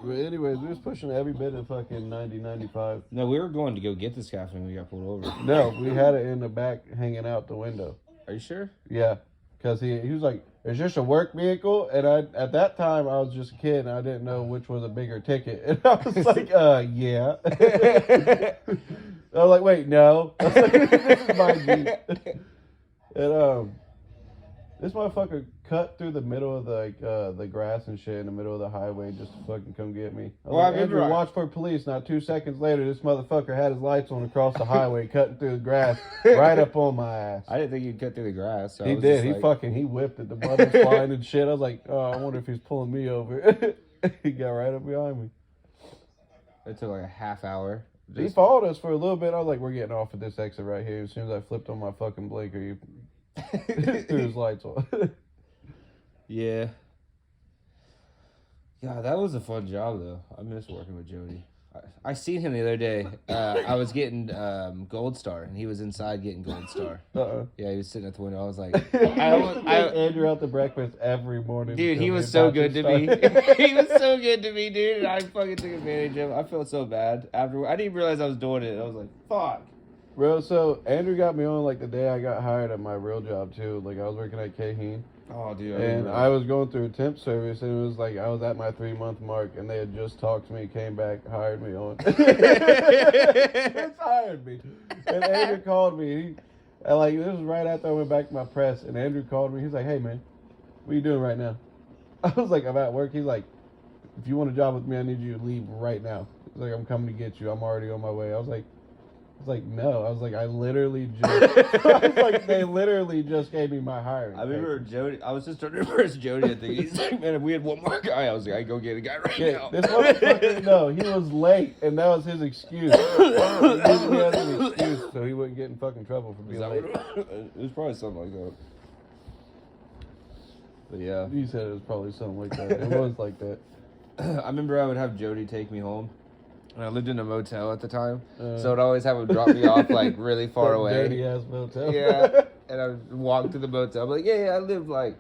But anyways, we was pushing every bit of fucking 90, 95. No, we were going to go get this cafe when we got pulled over. No, we had it in the back hanging out the window. Are you sure? Yeah, because he was like, "Is this a work vehicle?" And I at that time I was just a kid and I didn't know which was a bigger ticket. And I was like, yeah. I was like, wait, no. I was like, this is my Jeep. And this motherfucker cut through the middle of the grass and shit in the middle of the highway just to fucking come get me. I was like, Andrew, watch for police. Not 2 seconds later, this motherfucker had his lights on across the highway, cutting through the grass, right up on my ass. I didn't think you'd cut through the grass. So He did. He whipped it. The blood was flying and shit. I was like, oh, I wonder if he's pulling me over. He got right up behind me. It took like a half hour. He followed us for a little bit. I was like, we're getting off at this exit right here. As soon as I flipped on my fucking blinker, he threw his lights on. Yeah. Yeah, that was a fun job though. I miss working with Jody. I seen him the other day. I was getting Gold Star, and he was inside getting Gold Star. Yeah, he was sitting at the window. I was like, I take Andrew out to breakfast every morning. Dude, he was so good to me. He was so good to me, dude. And I fucking took advantage of him. I felt so bad after. I didn't even realize I was doing it. I was like, fuck. Bro, so Andrew got me on like the day I got hired at my real job too. Like I was working at Kaheen. Oh, dude. And I was going through a temp service, and it was like I was at my 3-month mark, and they had just talked to me, came back, hired me on. Just hired me. And Andrew called me. This was right after I went back to my press, and Andrew called me. He's like, "Hey, man, what are you doing right now?" I was like, "I'm at work." He's like, "If you want a job with me, I need you to leave right now." He's like, "I'm coming to get you. I'm already on my way." I was like, no. I was like, I literally just. I was like, they literally just gave me my hiring. I remember Jody. I was just trying to reverse Jody. I think he's like, man, if we had one more guy, I was like, I go get a guy right now. This motherfucker, no, he was late, and that was his excuse. He had an excuse, so he wouldn't get in fucking trouble for being late. It was probably something like that. But yeah, He said it was probably something like that. It was like that. I remember I would have Jody take me home. And I lived in a motel at the time, so I'd always have him drop me off like really far away. Dirty ass motel. Yeah, and I would walk to the motel. I'm like, yeah, I live like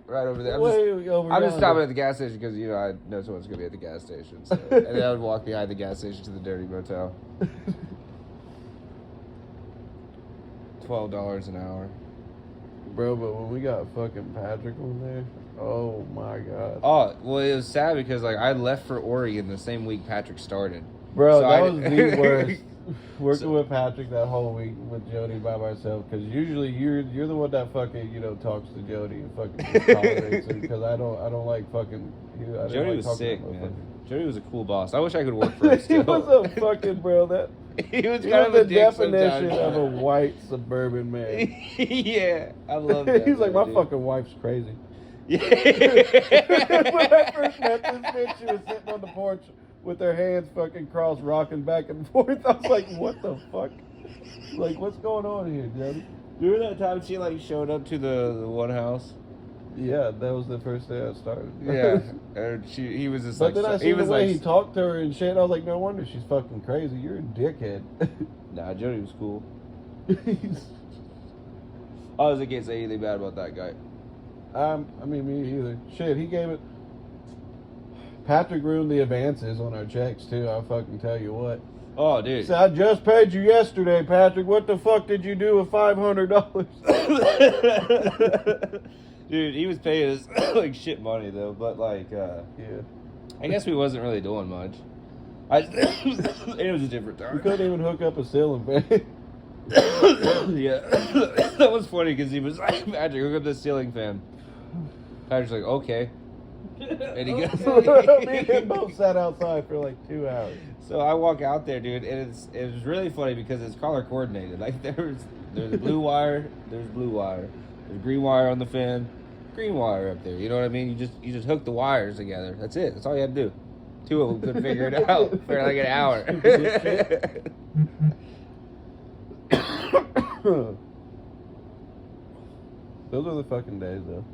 right over there. I'm just stopping at the gas station because I know someone's gonna be at the gas station. So. And then I would walk behind the gas station to the dirty motel. $12 an hour. Bro, but when we got fucking Patrick on there, oh my god. Oh, well, it was sad because like I left for Oregon the same week Patrick started. Bro, so that was the worst. Working with Patrick that whole week with Jody by myself, because usually you're the one that fucking talks to Jody and fucking tolerates him, because I don't like fucking. Jody was sick, man. Jody was a cool boss. I wish I could work for him still. He was a fucking bro. He was kind of the a dick definition sometimes. of a white suburban man. Yeah, I love that. He's like, my dude. fucking wife's crazy. Yeah. When I first met this bitch, she was sitting on the porch with her hands fucking crossed, rocking back and forth. I was like, what the fuck? Like, what's going on here, Jody? Remember that time she like showed up to the one house? Yeah, that was the first day I started. Yeah, and he was just but like, then I see the way he talked to her and shit. I was like, no wonder she's fucking crazy. You're a dickhead. Nah, Jody was cool. I was can't say anything bad about that guy. I mean, me either. Shit, he gave it. Patrick ruined the advances on our checks too. I'll fucking tell you what. Oh, dude. So I just paid you yesterday, Patrick. What the fuck did you do with $500? Dude, he was paying us like shit money though, but like, Yeah. I guess we wasn't really doing much. It was a different time. We couldn't even hook up a ceiling fan. Yeah, that was funny because he was like, Patrick, hook up the ceiling fan. Patrick's like, okay. And he goes, Me and him both sat outside for like 2 hours. So I walk out there, dude, and it was really funny because it's color coordinated. Like there's blue wire, there's blue wire, there's green wire on the fan, green wire up there. You know what I mean? You just hook the wires together. That's it. That's all you had to do. 2 of them couldn't figure it out for like an hour. Those are the fucking days, though.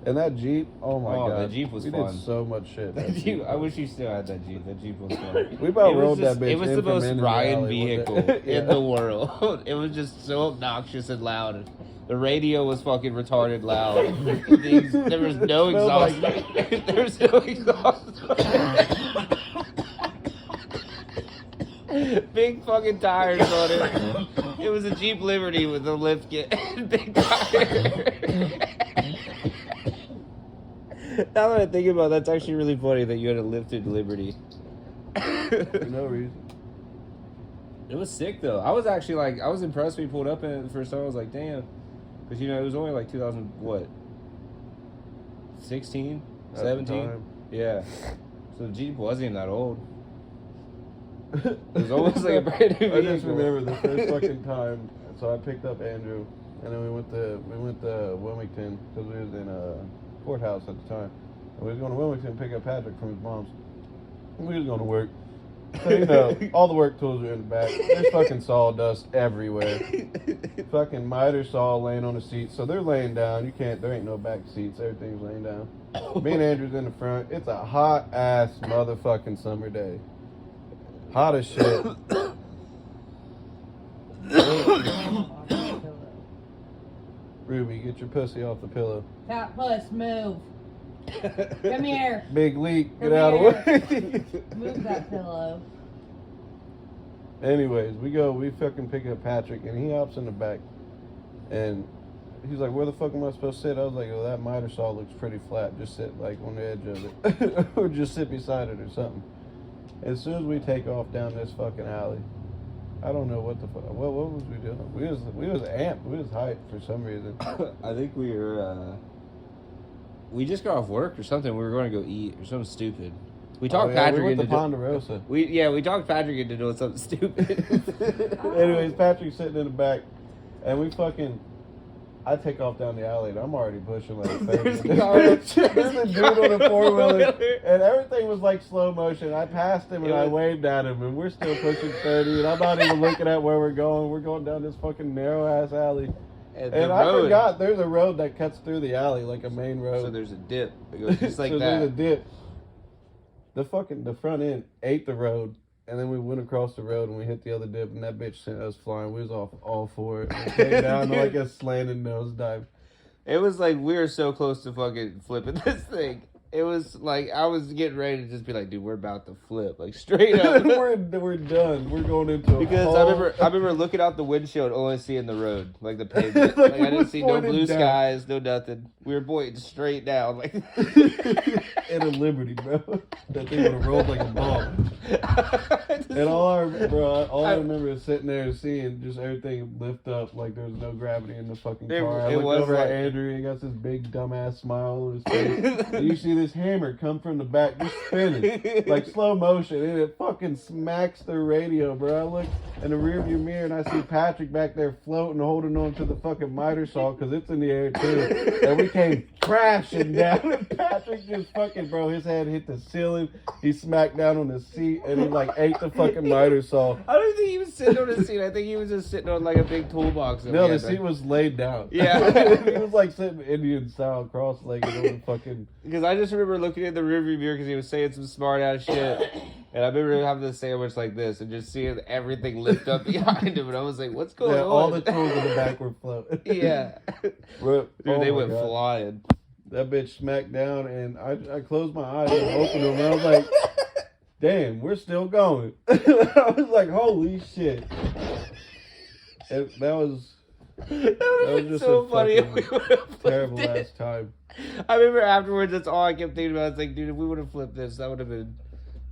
And that Jeep, oh my god. The Jeep was we fun. did so much shit. That Jeep, I wish you still had that Jeep. That Jeep was fun. We about rolled that bitch. It was in the from most in the Ryan alley, vehicle in the world. It was just so obnoxious and loud. The radio was fucking retarded loud. There was no exhaust. There was no exhaust. big fucking tires on it. It was a Jeep Liberty with a lift kit and big tire. Now that I think about it, that's actually really funny that you had a lifted Liberty. For no reason. It was sick though. I was actually like, I was impressed when we pulled up in it the first time. I was like, damn. Because, you know, it was only like 2000, what? 16? At the 17? time. Yeah. So the Jeep wasn't even that old. It was almost like a brand new I just vehicle. remember the first fucking time. So I picked up Andrew, and then we went to Wilmington because we was in a courthouse at the time. And we was going to Wilmington to pick up Patrick from his mom's. And we was going to work. So, you know, all the work tools are in the back. There's fucking sawdust everywhere. Fucking miter saw laying on the seats. So they're laying down. There ain't no back seats. Everything's laying down. Me and Andrew's in the front. It's a hot ass motherfucking summer day. Hot as shit. Ruby, get your pussy off the pillow. Fat puss, move. Come here. Big leak, get Come out of the way. Move that pillow. Anyways, we fucking pick up Patrick, and he hops in the back, and he's like, where the fuck am I supposed to sit? I was like, oh, that miter saw looks pretty flat. Just sit, like, on the edge of it. Or just sit beside it or something. As soon as we take off down this fucking alley, I don't know what the fuck. What was we doing? We was amped. We was hyped for some reason. I think we were, we just got off work or something. We were going to go eat or something stupid. We talked Patrick we went into to Ponderosa. we talked Patrick into doing something stupid. Anyways, Patrick's sitting in the back, and I take off down the alley, and I'm already pushing like 30. There's a car- There's a dude on a four-wheeler, and everything was like slow motion. I passed him, and I waved at him, and we're still pushing 30, and I'm not even looking at where we're going. We're going down this fucking narrow-ass alley. And I forgot there's a road that cuts through the alley, like a main road. So there's a dip. It goes just like so that. there's a dip. The front end ate the road, and then we went across the road and we hit the other dip, and that bitch sent us flying. We was off all for it. We came down to like a slanted nosedive. It was like we were so close to fucking flipping this thing. It was like I was getting ready to just be like, dude, we're about to flip, like straight up. we're done. We're going into a Because hole. I remember looking out the windshield, only seeing the road, like the pavement. Like Like I didn't see no pointed blue down. skies, no nothing. We were pointing straight down, like. in a Liberty, bro. That thing would have rolled like a ball. And all I remember is sitting there and seeing just everything lift up like there was no gravity in the fucking car. I looked over at Andrew, he got this big dumbass smile on his face. And you see this hammer come from the back, just spinning, like slow motion, and it fucking smacks the radio, bro. I look in the rearview mirror and I see Patrick back there floating, holding on to the fucking miter saw because it's in the air too. And we came crashing down, and Patrick just fucking, bro, his head hit the ceiling. He smacked down on the seat, and he like ate the fucking miter saw. I don't think he was sitting on a seat. I think he was just sitting on like a big toolbox. No, the seat was laid down. Yeah. He was like sitting Indian style, cross-legged on the fucking. Because I just remember looking in the rearview mirror because he was saying some smart ass shit. And I remember having the sandwich like this and just seeing everything lift up behind him. And I was like, what's going on? All the tools in the back were floating. Yeah. Bro, Dude, they my went God. flying. That bitch smacked down, and I closed my eyes and opened them, and I was like, damn, we're still going. I was like, holy shit. That was That would That have was been just so a funny if fucking we would have terrible flipped it. ass time. I remember afterwards, that's all I kept thinking about. I was like, dude, if we would have flipped this, that would have been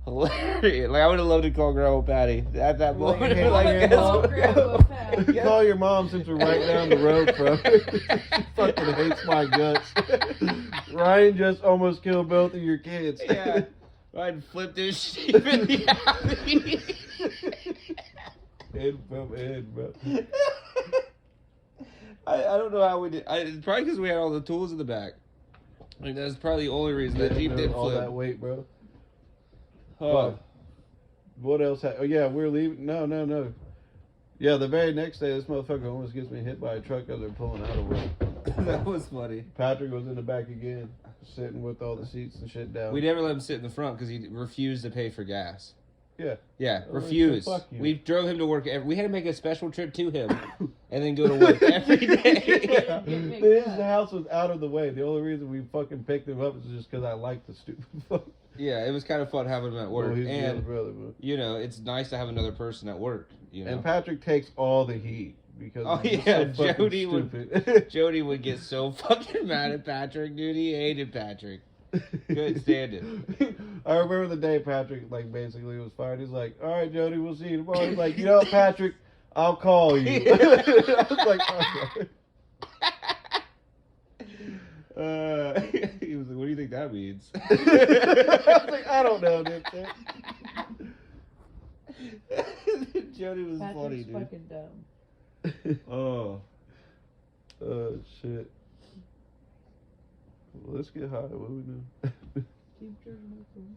hilarious. Like, I would have loved to call Grandma Patty at that Like, moment. hey, Like, hey, guess call what? Grandma Patty. Call your mom since we're right down the road from her. She fucking hates my guts. Ryan just almost killed both of your kids. Yeah. Ryan flipped his sheep in the alley. Head from head, bro. I don't know how we did. It's probably because we had all the tools in the back. Like, that's probably the only reason that Jeep Yeah, did all flip. that weight, bro. Oh. What else? Oh yeah, we're leaving. No. Yeah, the very next day, this motherfucker almost gets me hit by a truck as they're pulling out of work. That was funny. Patrick was in the back again, sitting with all the seats and shit down. We never let him sit in the front because he refused to pay for gas. Yeah. Yeah, Oh, refused. so fuck you. We drove him to work. We had to make a special trip to him and then go to work every day. Yeah. Get picked His up. house was out of the way. The only reason we fucking picked him up is just because I liked the stupid fuck. Yeah, it was kind of fun having him at work, Well, he's the older and brother, but... you know, it's nice to have another person at work. You know, And Patrick takes all the heat because Oh, he's yeah, so fucking Jody would- stupid. Jody would get so fucking mad at Patrick, dude. He hated Patrick. Couldn't stand him. I remember the day Patrick like basically was fired. He's like, "All right, Jody, we'll see you tomorrow." He's like, "You know what, Patrick? I'll call you." I was like, "Okay." He was like, "What do you think that means?" I was like, "I don't know, dipshit." Jody was Patrick's funny, dude. fucking dumb. Oh, Oh shit. Well, let's get high. What do we do? Keep drinking.